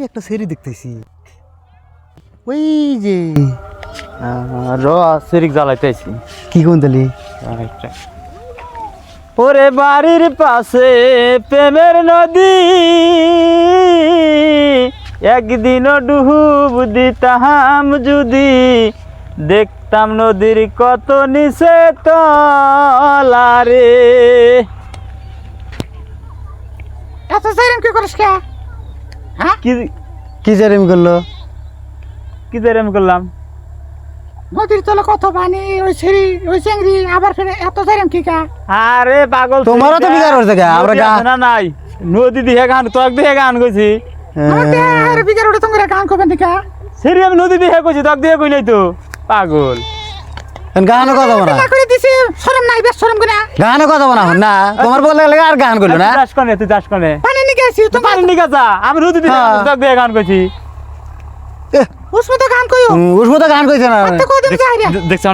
একটা সেরি দেখতেছি ওই যে র সিরিক জ্বালাইতেছি কি কোন তালি ওরে বাড়ির পাশে প্রেমের নদী একদিনও ডুব দিতাম যদি দেখতাম নদীর কত নিচে তলারে এত সাইরেন কি করিস কে? হ্যাঁ কি কি জারিম করলো কি যে আমি করলাম নদীর তলে কত পানি ওই ছেড়ি ওই চেংড়ি আবার ফিরে এত সাইরেন কি কা? আরে পাগল তোমারও তো বিকার হচ্ছে গা, আমরা নদী গা- আছে না নাই নদী দিয়ে গান তোক দিয়ে গান কইছি আমার দেহের বিঘার ওটা তোমরা গান করবেন দিকা সেরি আমি নদী দিয়ে কইছি তোক দিয়ে কই নাই তো পাগল গানও কথা বনা না করে দিছি শরম নাই বেশ শরম করে গানও কথা বনা না তোমার বললে লাগে আর গান করলো না তুই চাষ কনে পানি নিয়ে গেছি তুই পানি নিকা যা আমি নদী দিয়ে হ্যাঁ। তোক দিয়ে গান কইছি উসমে তো গান কইও উসমো তো গান কইছে না তো কদিন যাই রে দেখছ না